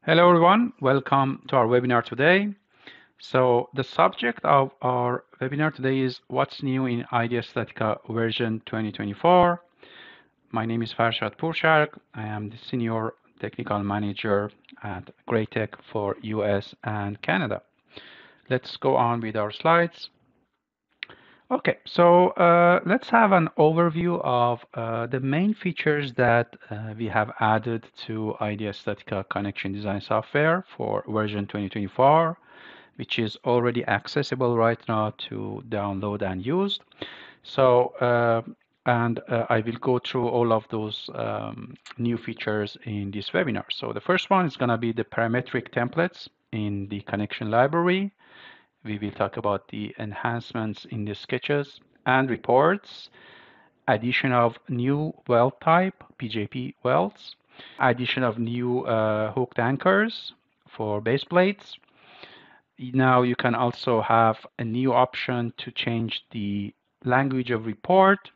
Hello everyone, welcome to our webinar today. So the subject of our webinar today is what's new in IDEA Statica version 2024. My name is Farshad Purshak. I am the Senior Technical Manager at Graitec for US and Canada. Let's go on with our slides. Okay, so let's have an overview of the main features that we have added to IDEA Statica connection design software for version 2024, which is already accessible right now to download and use. So, I will go through all of those new features in this webinar. So the first one is going to be the parametric templates in the connection library. We will talk about the enhancements in the sketches and reports, addition of new weld type, PJP Welds, addition of new hooked anchors for base plates. Now you can also have a new option to change the language of report,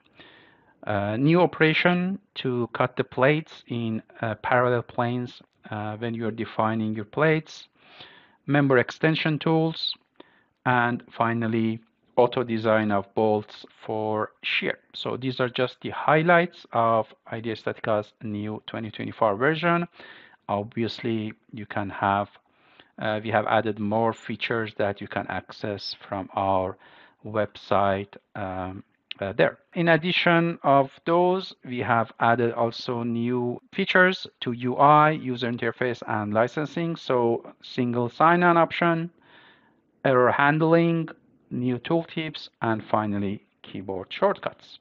new operation to cut the plates in parallel planes when you're defining your plates, member extension tools, and finally auto design of bolts for shear. So these are just the highlights of IDEA Statica's new 2024 version. Obviously you can have we have added more features that you can access from our website there. In addition of those, we have added also new features to UI, user interface, and licensing. So single sign-on option, error handling, new tooltips, and finally, keyboard shortcuts.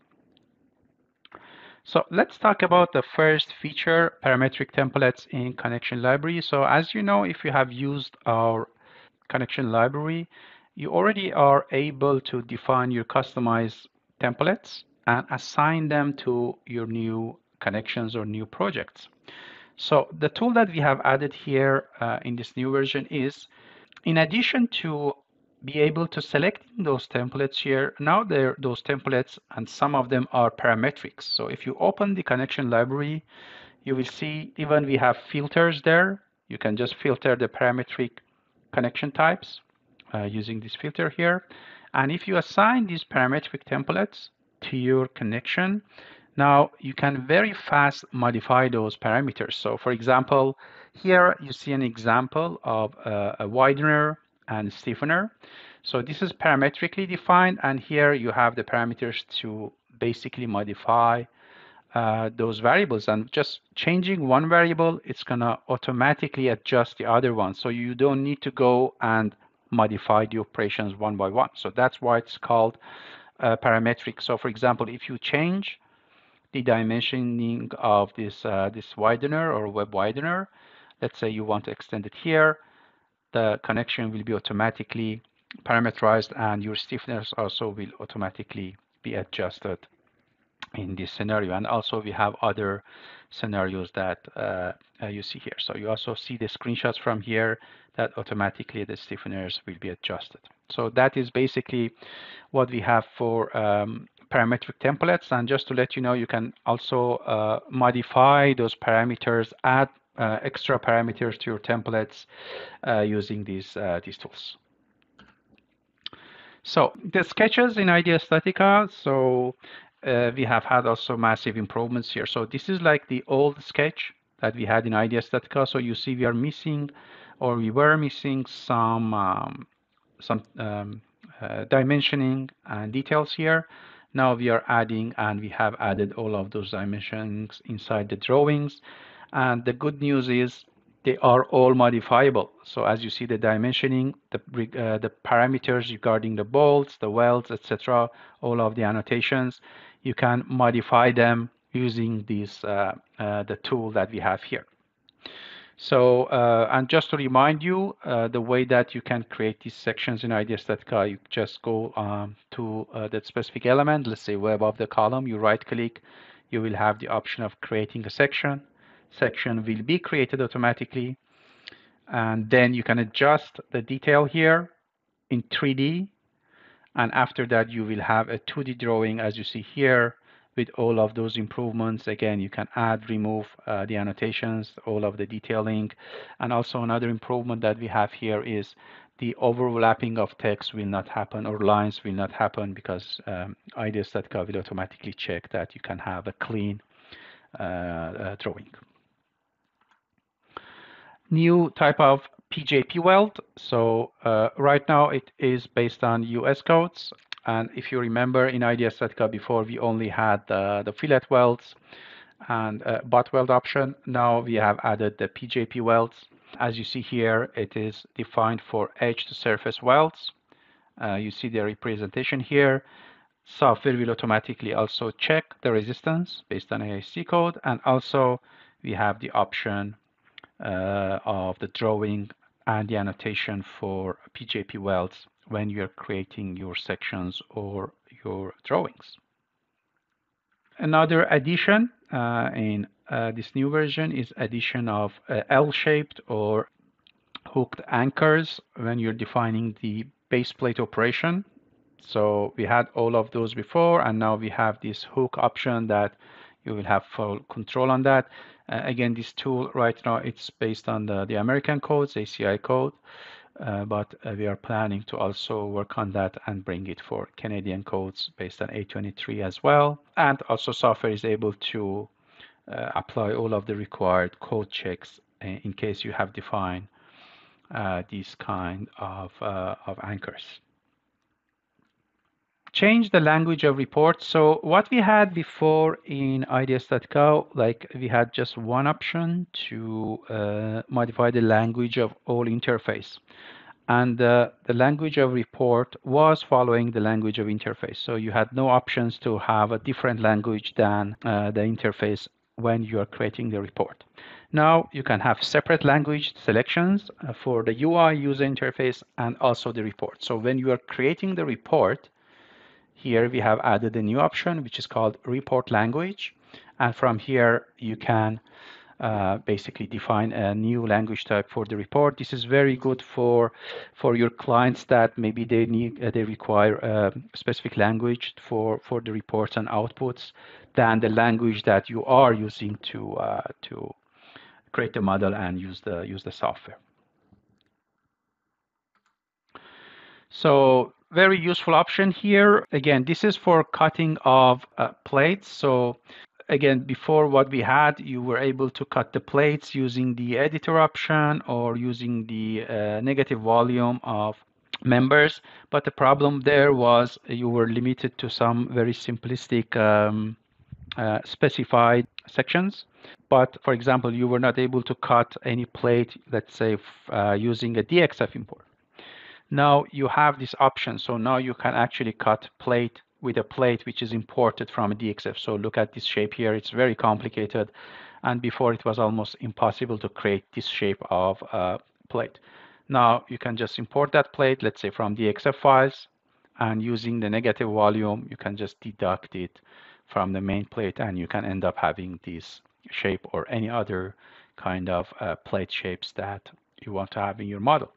So let's talk about the first feature, parametric templates in connection library. So as you know, if you have used our connection library, you already are able to define your customized templates and assign them to your new connections or new projects. So the tool that we have added here in this new version is, in addition to be able to select those templates here, now those templates and some of them are parametrics. So if you open the connection library, you will see even we have filters there. You can just filter the parametric connection types using this filter here. And if you assign these parametric templates to your connection, now you can very fast modify those parameters. So for example, here you see an example of a widener and stiffener. So this is parametrically defined, and here you have the parameters to basically modify those variables, and just changing one variable, it's gonna automatically adjust the other one. So you don't need to go and modify the operations one by one. So that's why it's called parametric. So for example, if you change the dimensioning of this widener or web widener, let's say you want to extend it here, the connection will be automatically parameterized, and your stiffness also will automatically be adjusted in this scenario. And also we have other scenarios that you see here. So you also see the screenshots from here that automatically the stiffeners will be adjusted. So that is basically what we have for parametric templates. And just to let you know, you can also modify those parameters, add extra parameters to your templates using these tools. So the sketches in IDEA Statica, so we have had also massive improvements here. So this is like the old sketch that we had in IDEA Statica. So you see we are missing, or we were missing some dimensioning and details here. Now we are adding, and we have added all of those dimensions inside the drawings. And the good news is they are all modifiable. So as you see the dimensioning, the parameters regarding the bolts, the welds, etc., all of the annotations, you can modify them using this the tool that we have here. So, and just to remind you, the way that you can create these sections in IDEA Statica, you just go to that specific element, let's say web of the column, you right click, you will have the option of creating a section. Section will be created automatically, and then you can adjust the detail here in 3D, and after that you will have a 2D drawing as you see here with all of those improvements. Again, you can add, remove the annotations, all of the detailing. And also another improvement that we have here is the overlapping of text will not happen, or lines will not happen, because IDEA Statica will automatically check that you can have a clean drawing. New type of PJP weld. So right now it is based on US codes. And if you remember, in IDEA Statica before, we only had the fillet welds and butt weld option. Now we have added the PJP welds. As you see here, it is defined for edge to surface welds. You see the representation here. Software will automatically also check the resistance based on AIC code, and also we have the option of the drawing and the annotation for PJP welds when you're creating your sections or your drawings. Another addition in this new version is addition of L-shaped or hooked anchors when you're defining the base plate operation. So we had all of those before, and now we have this hook option that you will have full control on that. Again, this tool right now, it's based on the American codes, ACI code, but we are planning to also work on that and bring it for Canadian codes based on 823 as well. And also software is able to apply all of the required code checks in case you have defined these kind of anchors. Change the language of report. So what we had before in IDEA Statica, like we had just one option to modify the language of all interface. And the language of report was following the language of interface. So you had no options to have a different language than the interface when you are creating the report. Now you can have separate language selections for the UI user interface and also the report. So when you are creating the report, here we have added a new option which is called report language, and from here you can basically define a new language type for the report. This is very good for your clients that maybe they require a specific language for the reports and outputs than the language that you are using to create the model and use the software. So very useful option here. Again, this is for cutting of plates. So again, before what we had, you were able to cut the plates using the editor option or using the negative volume of members. But the problem there was you were limited to some very simplistic specified sections. But for example, you were not able to cut any plate, let's say, using a DXF import. Now you have this option. So now you can actually cut plate with a plate which is imported from a DXF. So look at this shape here. It's very complicated. And before it was almost impossible to create this shape of plate. Now you can just import that plate, let's say from DXF files, and using the negative volume, you can just deduct it from the main plate, and you can end up having this shape or any other kind of plate shapes that you want to have in your model.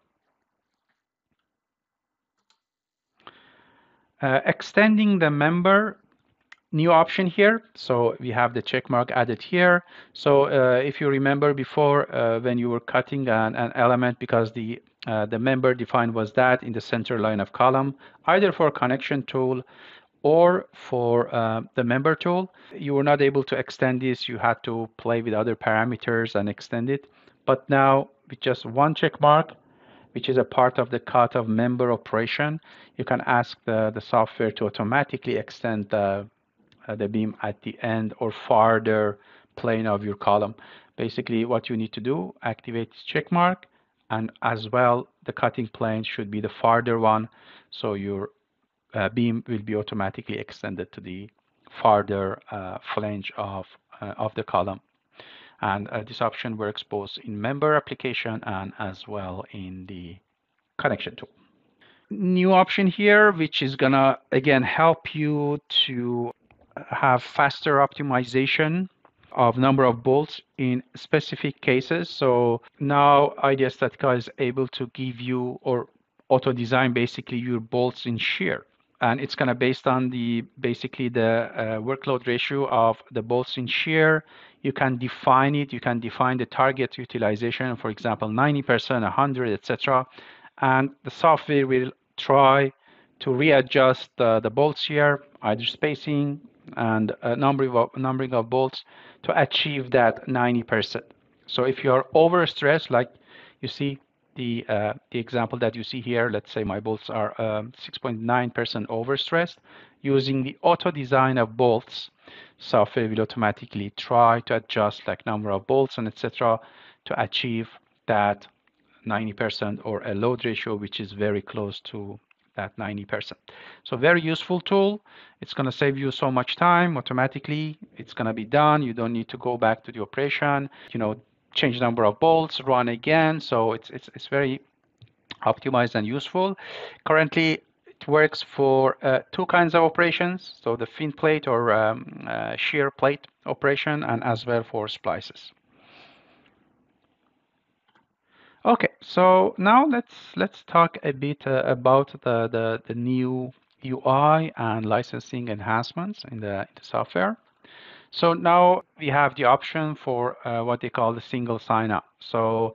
Extending the member, new option here. So we have the check mark added here. So if you remember before, when you were cutting an element, because the member defined was that in the center line of column, either for connection tool or for the member tool, you were not able to extend this. You had to play with other parameters and extend it. But now with just one check mark, which is a part of the cut of member operation, you can ask the software to automatically extend the beam at the end or farther plane of your column. Basically, what you need to do, activate this check mark, and as well, the cutting plane should be the farther one, so your beam will be automatically extended to the farther flange of the column. And this option works both in member application and as well in the connection tool. New option here, which is gonna again help you to have faster optimization of number of bolts in specific cases. So now IDEA Statica is able to give you or auto design basically your bolts in shear. and it's going to based on the basically the workload ratio of the bolts in shear. You can define it. You can define the target utilization, for example, 90%, 100, etc. And the software will try to readjust the bolts here, either spacing and numbering of bolts to achieve that 90%. So if you're overstressed, like you see the example that you see here, let's say my bolts are 6.9% overstressed. Using the auto design of bolts, software will automatically try to adjust like number of bolts and etc. to achieve that 90% or a load ratio which is very close to that 90%. So very useful tool. It's going to save you so much time automatically. It's going to be done. You don't need to go back to the operation, change number of bolts, run again. So it's very optimized and useful. Currently, it works for two kinds of operations. So the fin plate or shear plate operation, and as well for splices. Okay, so now let's talk a bit about the new UI and licensing enhancements in the software. So now we have the option for what they call the single sign-up. So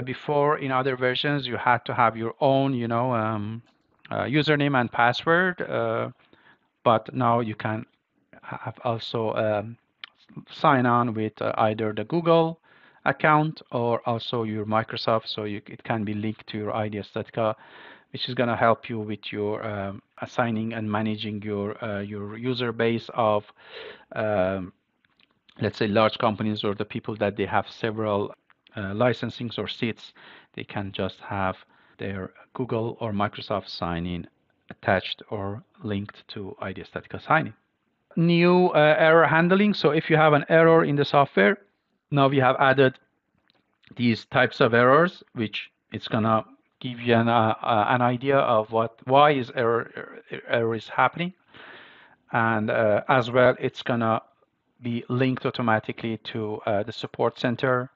before in other versions you had to have your own, username and password, but now you can have also sign on with either the Google account or also your Microsoft, so it can be linked to your IDEA Statica, which is going to help you with your assigning and managing your user base of let's say large companies or the people that they have several licensings or seats. They can just have their Google or Microsoft sign-in attached or linked to IDEA Statica sign-in. New error handling. So if you have an error in the software, now we have added these types of errors, which it's gonna give you an idea of why is error is happening, and as well it's gonna be linked automatically to the support center.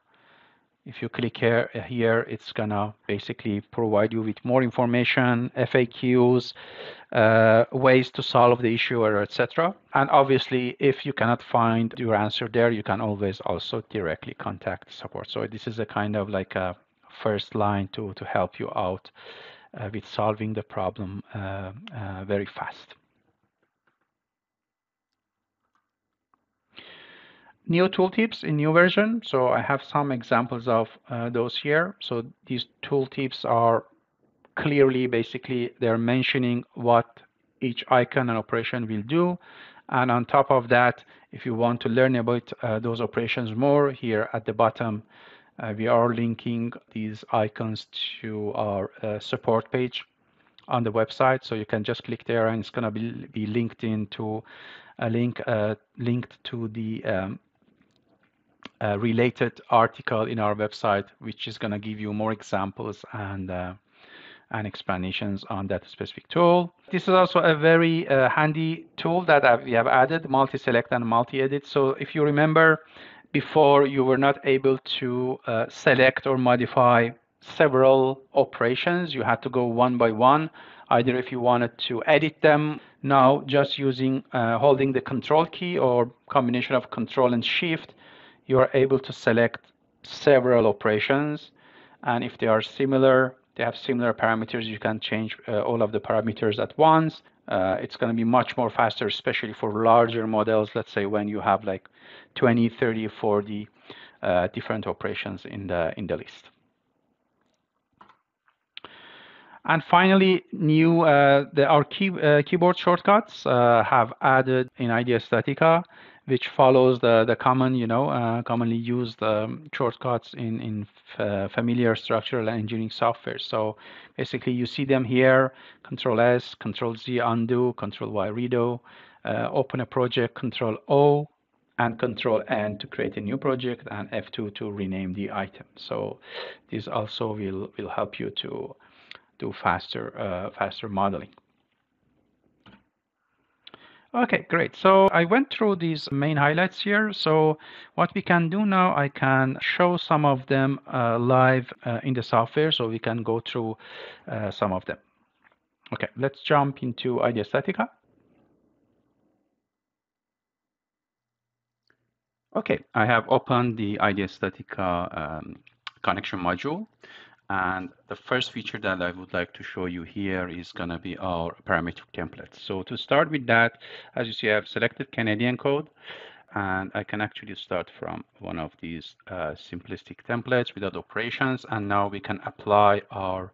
If you click here, it's gonna basically provide you with more information, FAQs, ways to solve the issue, or etc. And obviously, if you cannot find your answer there, you can always also directly contact support. So this is a kind of like a first line to help you out with solving the problem very fast. New tooltips in new version. So I have some examples of those here. So these tooltips are clearly, basically, they're mentioning what each icon and operation will do. And on top of that, if you want to learn about those operations more, here at the bottom, we are linking these icons to our support page on the website. So you can just click there and it's going to be linked into a link linked to the related article in our website, which is going to give you more examples and explanations on that specific tool. This is also a very handy tool that we have added, multi-select and multi-edit. So if you remember, before you were not able to select or modify several operations. You had to go one by one, either if you wanted to edit them. Now, just using holding the control key or combination of control and shift, you are able to select several operations, and if they are similar, they have similar parameters, you can change all of the parameters at once. It's going to be much more faster, especially for larger models. Let's say when you have like 20, 30, 40 different operations in the list. And finally, new our keyboard shortcuts have added in IDEA Statica, which follows the common, commonly used shortcuts in familiar structural and engineering software. So basically, you see them here: Control S, Control Z, undo, Control Y, redo, open a project, Control O, and Control N to create a new project, and F2 to rename the item. So this also will help you to do faster modeling. Okay, great. So I went through these main highlights here. So what we can do now, I can show some of them live in the software, so we can go through some of them. Okay, let's jump into IDEA Statica. Okay, I have opened the IDEA Statica connection module. And the first feature that I would like to show you here is going to be our parametric templates. So to start with that, as you see, I have selected Canadian code, and I can actually start from one of these simplistic templates without operations. And now we can apply our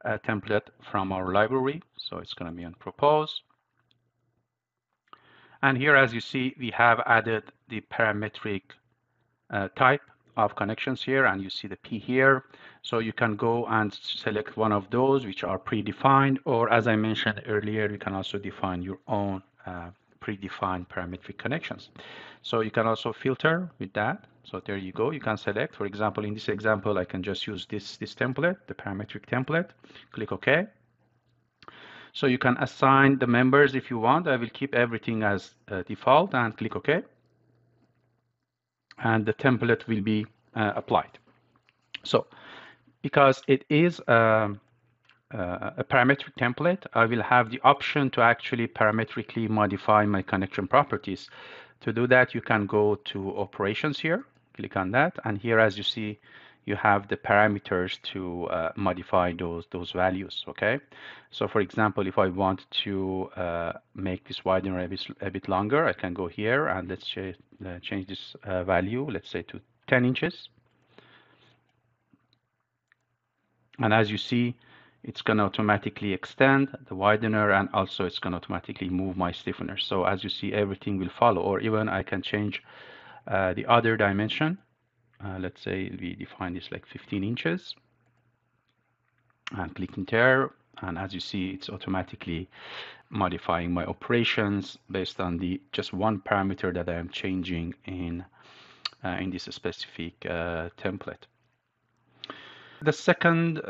template from our library. So it's going to be on propose. And here, as you see, we have added the parametric type of connections here, and you see the P here. So you can go and select one of those which are predefined, or as I mentioned earlier, you can also define your own predefined parametric connections. So you can also filter with that. So there you go. You can select, for example, in this example, I can just use this template, the parametric template. Click OK. So you can assign the members if you want. I will keep everything as default and click OK. And the template will be applied. So because it is a parametric template, I will have the option to actually parametrically modify my connection properties. To do that, you can go to operations here, click on that, and here, as you see, you have the parameters to modify those values. Okay, so for example, if I want to make this widener a bit longer, I can go here and let's change this value, let's say to 10 inches. And as you see, it's going to automatically extend the widener, and also it's going to automatically move my stiffener. So as you see, everything will follow. Or even I can change the other dimension. Let's say we define this like 15 inches. And click enter. And as you see, it's automatically modifying my operations based on the just one parameter that I am changing in this specific template. The second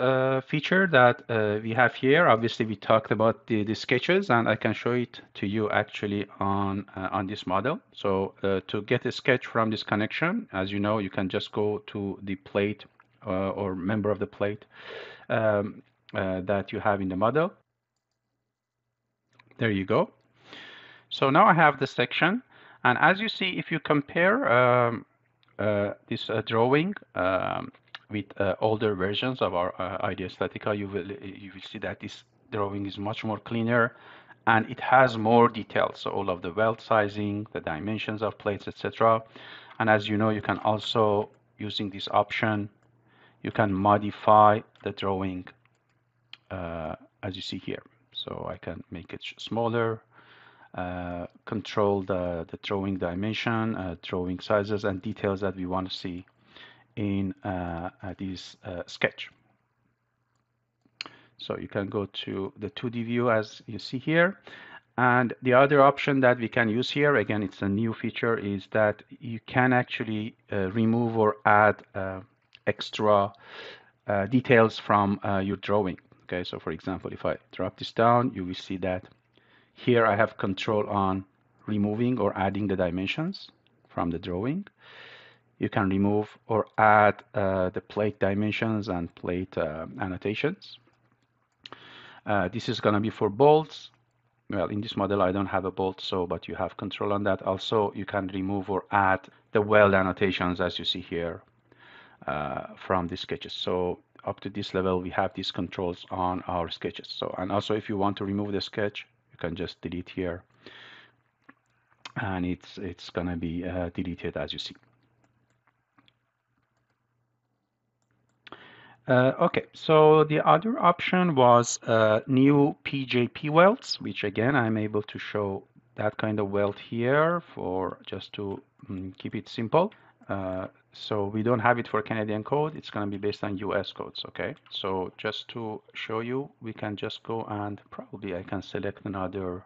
feature that we have here, obviously we talked about the sketches, and I can show it to you actually on this model. So to get a sketch from this connection, as you know, you can just go to the plate or member of the plate that you have in the model. There you go. So now I have the section, and as you see, if you compare this drawing with older versions of our IDEA Statica, you will see that this drawing is much more cleaner, and it has more details. So all of the weld sizing, the dimensions of plates, etc. And as you know, you can also, using this option, you can modify the drawing as you see here. So I can make it smaller, control the drawing dimension, drawing sizes, and details that we want to see in this sketch. So you can go to the 2D view as you see here. And the other option that we can use here, again, it's a new feature, is that you can actually remove or add extra details from your drawing. Okay, so for example, if I drop this down, you will see that here I have control on removing or adding the dimensions from the drawing. You can remove or add the plate dimensions and plate annotations. This is going to be for bolts. Well, in this model, I don't have a bolt, so but you have control on that. Also, you can remove or add the weld annotations, as you see here, from the sketches. So up to this level, we have these controls on our sketches. So, and also, if you want to remove the sketch, you can just delete here, and it's going to be deleted, as you see. Okay, so the other option was new PJP welds, which again, I'm able to show that kind of weld here for just to keep it simple. So we don't have it for Canadian code. It's going to be based on US codes. Okay, so just to show you, we can just go and probably I can select another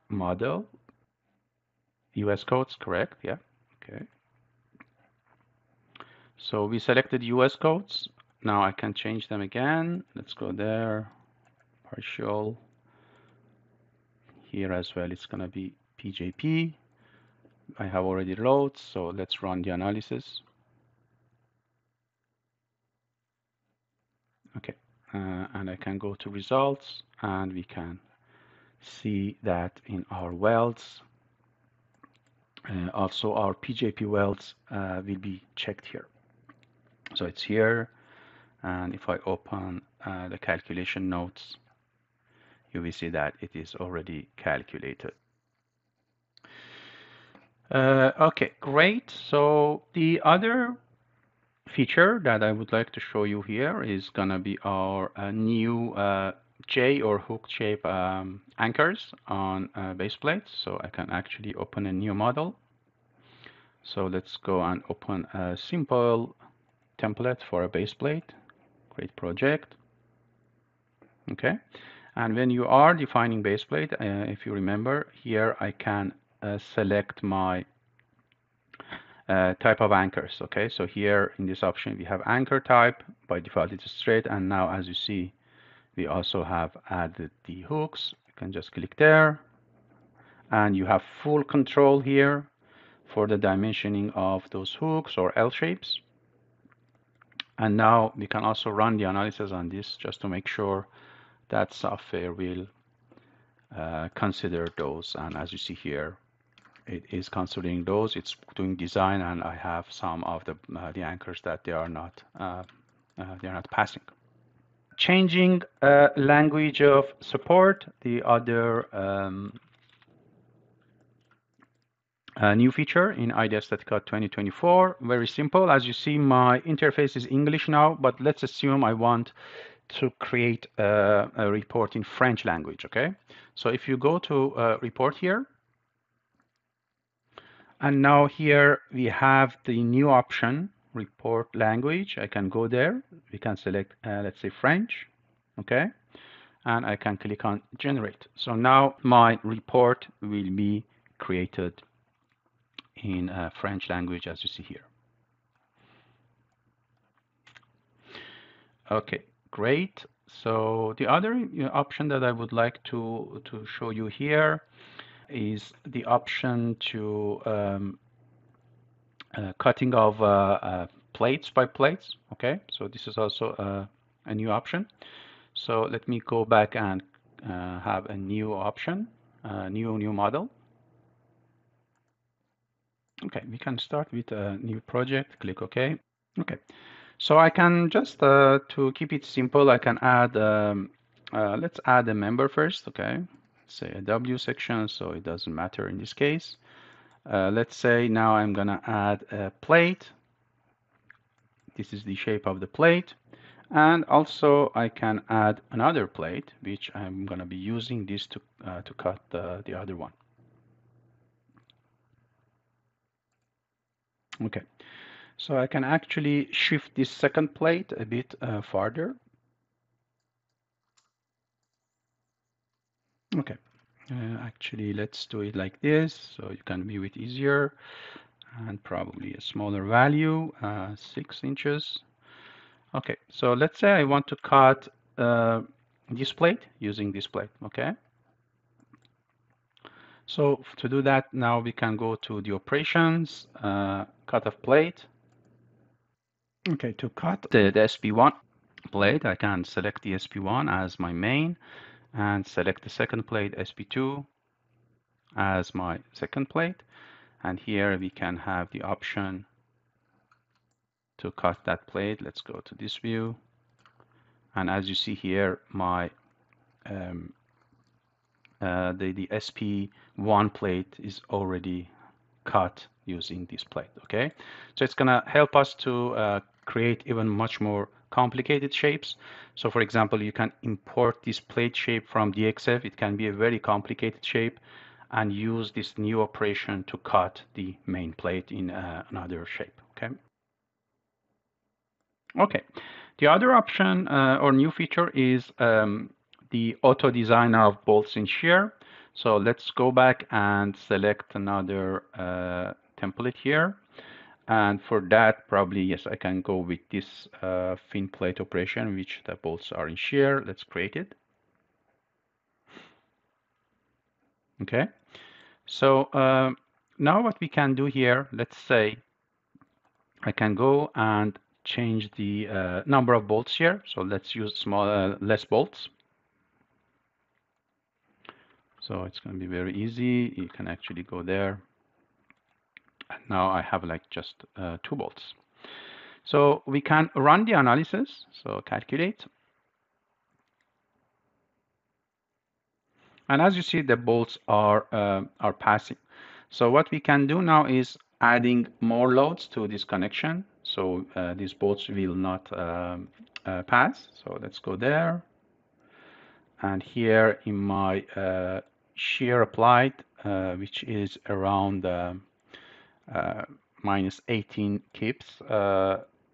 model. US codes, correct? Yeah. Okay. So we selected US codes. Now I can change them again. Let's go there. Partial. Here as well, it's going to be PJP. I have already loads, so let's run the analysis. Okay. and I can go to results, and we can see that in our welds, also our PJP welds will be checked here. So it's here, and if I open the calculation notes, you will see that it is already calculated. Okay, great. So the other feature that I would like to show you here is gonna be our new J or hook shape anchors on base plates. So I can actually open a new model. So let's go and open a simple template for a base plate. Create project. Okay. And when you are defining base plate, if you remember here, I can select my type of anchors. Okay, so here in this option we have anchor type. By default it's straight, and now as you see we also have added the hooks. You can just click there, and you have full control here for the dimensioning of those hooks or L shapes. And now we can also run the analysis on this just to make sure that software will consider those. And as you see here, it is considering those. It's doing design, and I have some of the anchors that they are not passing. Changing language of support. The other new feature in IDEA Statica 2024. Very simple. As you see, my interface is English now, but let's assume I want to create a report in French language. Okay, so if you go to report here, and now here we have the new option, report language. I can go there. We can select, let's say French. Okay. And I can click on generate. So now my report will be created in French language, as you see here. Okay, great. So the other option that I would like to show you here is the option to cutting of plates by plates. Okay, so this is also a new option. So let me go back and have a new option, new model. Okay, we can start with a new project. Click OK. Okay, so I can just to keep it simple, I can add. Let's add a member first. Okay, say a W section, so it doesn't matter in this case. Let's say now I'm gonna add a plate. This is the shape of the plate. And also I can add another plate, which I'm going to be using this to cut the other one. Okay, so I can actually shift this second plate a bit farther. Okay, actually let's do it like this, so you can view it easier, and probably a smaller value, 6 inches. Okay, so let's say I want to cut this plate using this plate. Okay, so to do that, now we can go to the operations, cut of plate. Okay, to cut the SP1 plate, I can select the SP1 as my main and select the second plate, SP2, as my second plate. And here we can have the option to cut that plate. Let's go to this view. And as you see here, my the SP1 plate is already cut using this plate. Okay, so it's gonna help us to create even much more complicated shapes. So for example, you can import this plate shape from DXF. It can be a very complicated shape, and use this new operation to cut the main plate in another shape. Okay. Okay, the other option or new feature is the auto design of bolts and shear. So let's go back and select another template here. And for that, probably, yes, I can go with this fin plate operation, which the bolts are in shear. Let's create it. Okay, so now what we can do here, let's say I can go and change the number of bolts here. So let's use less bolts. So it's going to be very easy. You can actually go there. And now I have like just 2 bolts. So we can run the analysis. So calculate. And as you see, the bolts are passing. So what we can do now is adding more loads to this connection. So these bolts will not pass. So let's go there. And here in my shear applied, which is around minus 18 kips,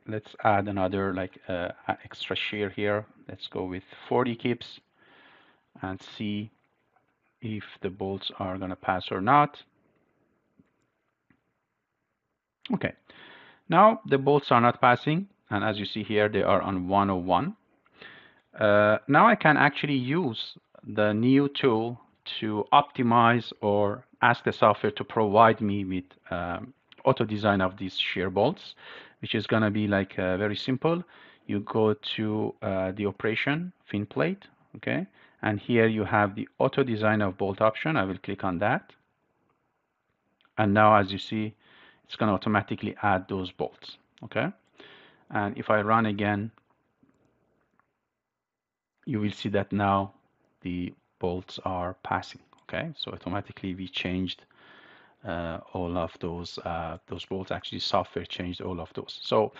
let's add another like extra shear here. Let's go with 40 kips and see if the bolts are going to pass or not. Okay, now the bolts are not passing, and as you see here, they are on 101. Now I can actually use the new tool to optimize or ask the software to provide me with auto design of these shear bolts, which is going to be like very simple. You go to the operation fin plate, okay, and here you have the auto design of bolt option. I will click on that, and now as you see, it's going to automatically add those bolts, okay. And if I run again, you will see that now the bolts are passing, okay. So automatically we changed all of those bolts. Actually, software changed all of those. So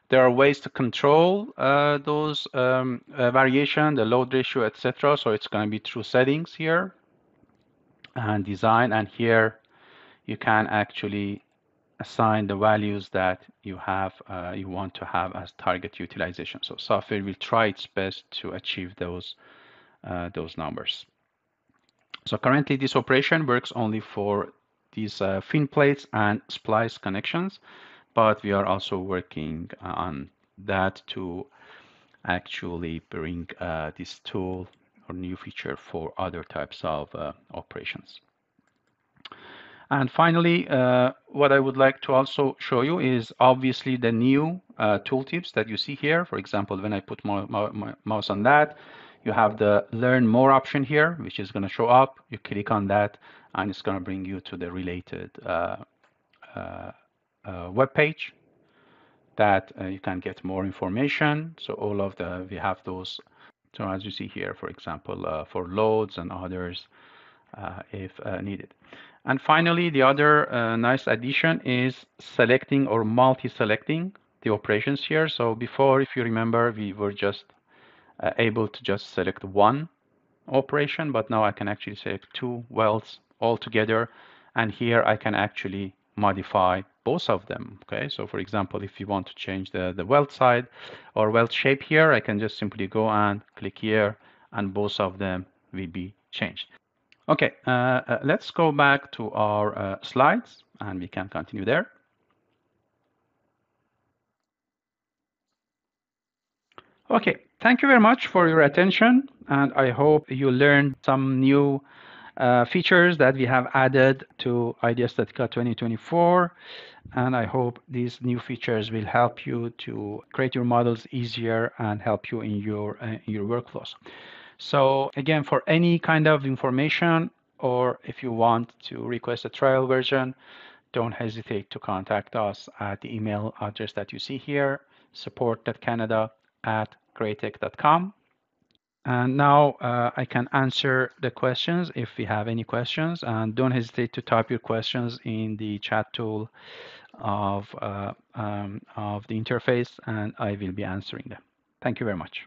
there are ways to control those variation, the load ratio, etc. So it's going to be through settings here and design, and here you can actually assign the values that you have you want to have as target utilization. So software will try its best to achieve those numbers. So currently this operation works only for these fin plates and splice connections, but we are also working on that to actually bring this tool or new feature for other types of operations. And finally, what I would like to also show you is obviously the new tooltips that you see here. For example, when I put my mouse on that, you have the learn more option here, which is going to show up. You click on that, and it's going to bring you to the related web page that you can get more information. So all of we have those. So as you see here, for example, for loads and others, if needed. And finally, the other nice addition is selecting or multi-selecting the operations here. So before, if you remember, we were just able to just select one operation, but now I can actually select 2 welds all together. And here I can actually modify both of them. Okay, so for example, if you want to change the weld side or weld shape here, I can just simply go and click here, and both of them will be changed. Okay, let's go back to our slides, and we can continue there. Okay, thank you very much for your attention, and I hope you learned some new features that we have added to IDEA Statica 2024, and I hope these new features will help you to create your models easier and help you in your workflows. So again, for any kind of information, or if you want to request a trial version, don't hesitate to contact us at the email address that you see here, support.canada@graitec.com. And now I can answer the questions if we have any questions, and don't hesitate to type your questions in the chat tool of the interface, and I will be answering them. Thank you very much.